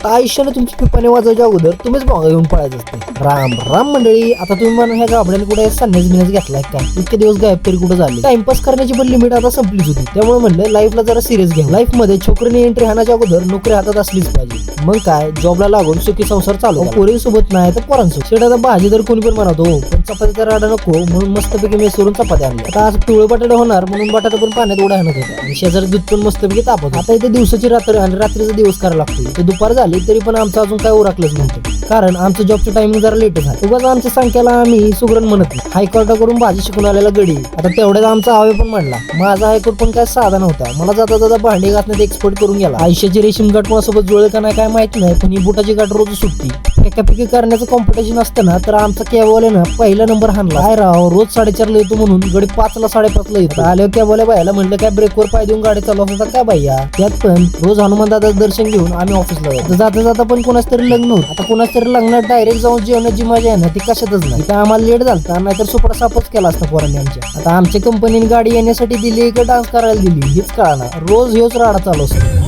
आता आयुष्याने तुमची पिपाने वाजवायच्या अगोदर तुम्हीच मागं येऊन पळायचं असते। राम राम मंडळी, आता तुम्ही म्हणून ह्या गाबड्याने कुठे संन्यास बिन्यास घेतलाय काय? इतके दिवस गायब तरी कुठे झाले? टाइमपास करण्याची पण लिमिट आता संपलीच होती, त्यामुळे म्हणलं लाईफला जरा सिरियस घ्या। लाईफ मध्ये छोकरीने एंट्री हाणाच्या अगोदर नोकरी हातात असलीच पाहिजे, मग काय जॉबला लागून सुखी संसार चालू। पोरी सोबत नाही तर पोरांसोबत। शेट आता भाजी तर कोणी पण म्हणतो, पण चपातीचा राडा नको म्हणून मस्तपैकी मेसवरून चपाती आणली। आता आज पिवळे बटाटे होणार म्हणून बटाटे पण पाण्यात उड्या हाणत होता आणि शेजारी दूध पण मस्तपैकी तापत। आता इथे दिवसाची रात्र आणि रात्रीचा दिवस करायला लागतो। इथे दुपार झाली तरी पण आमचं अजून काय उरकलंच नव्हतं, कारण आमचं जॉबचं टायमिंग जरा लेट झालं। उगाच आमच्या संख्याला आम्ही सुगरण म्हणत नाही। हायकोर्टाकडून भाजी शिकून आलेला गडी आता तेवढ्यात आमचा हवे पण मांडला। माझा हायकोर्ट पण काय साधा नव्हता, मला जाता जाता भांडी घासण्यात एक्सपर्ट करून गेला। आयुष्याची रेशीम गाठ कोणासोबत जुळलं का नाही काय माहित नाही, पण ही बुटाची गाठ रोज सुटती। एकापैकी करण्याचं कॉम्पिटिशन असतं ना, तर आमचा कॅबवाल्यानं पहिला नंबर हाणला। काय राव, रोज 4:30ला येतो म्हणून गडी 5ला 5:30ला येतो। आल्यावर कॅबवाल्या बायला म्हणलं काय ब्रेकवर पाय देऊन गाडी चालवत होता काय बाईया? त्यात पण रोज हनुमान दादाचं दर्शन घेऊन आम्ही ऑफिसला जातो। जाता जाता पण कोणाच तरी लग्न होतं। आता कोणाच तरी लग्नात डायरेक्ट जाऊन जेवणाची मजा आहे ना, ती कशातच नाही। इथं आम्हाला लेट झालता, नाहीतर सुपडा सापच केला असता पोरांनी आमच्या। आता आमच्या कंपनीने गाडी येण्यासाठी दिली का डान्स करायला दिली हेच कळाना। रोज हेच राडा चालू असतो।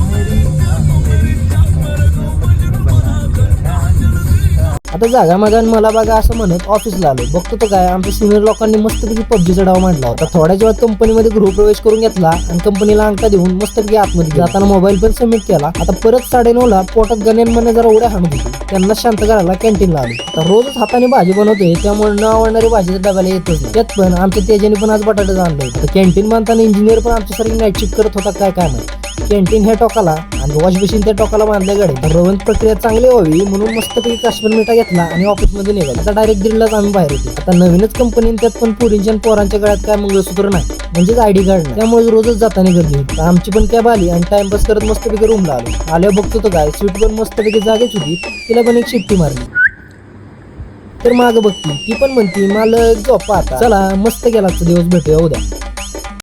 आता जागा मागा मला बघा असं म्हणत ऑफिसला आलो। बघतो तर काय आमच्या सिनियर लोकांनी मस्तपैकी पबजीचा डाव मांडला होता। थोड्याच वेळात कंपनीमध्ये गृहप्रवेश करून घेतला आणि कंपनीला अंगठा देऊन मस्तपैकी आतमध्ये जाताना मोबाईल पण सबमिट केला। आता परत 9:30ला पोटात गण्यांमध्ये जरा उड्या हाणत होती, त्यांना शांत करायला कॅन्टीनला आलो। तर रोजच हाताने भाजी बनवतोय, त्यामुळे न आवडणारी भाजी डब्याला येतच नाही। त्यात पण आमच्या तेजाने पण आज बटाटे आणलं होतं। कॅन्टीन बांधताना इंजिनियर पण आमच्यासारखी नाईट शिफ्ट करत होता काय माहिती। कॅन्टीन ह्या टोकाला आणि वॉश बेसिन त्या टोकाला बांधल्या गाडी। रवंत प्रक्रिया चांगली व्हावी म्हणून मस्तपैकी काश्मीर मिठा घेतला आणि ऑफिसमध्ये निघालो। आता डायरेक्ट 1:30लाच आम्ही बाहेर येतो। आता नवीनच कंपनी, त्यात पण पुरींच्या आणि पोरांच्या गळ्यात काय मंगळसूत्र नाही, म्हणजेच ID कार्ड नाही, त्यामुळे रोजच जाताना गर्दी होती। आमची पण कॅब आली आणि टाइमपास करत मस्तपैकी रूमला आल्यावर बघतो तो काय सीट पण मस्तपैकी जागेच होती, तिला पण एक शिट्टी मारली। तर मागं बघती ती पण म्हणती मला झोपा आता, चला मस्त गेला दिवस, भेटूया उद्या।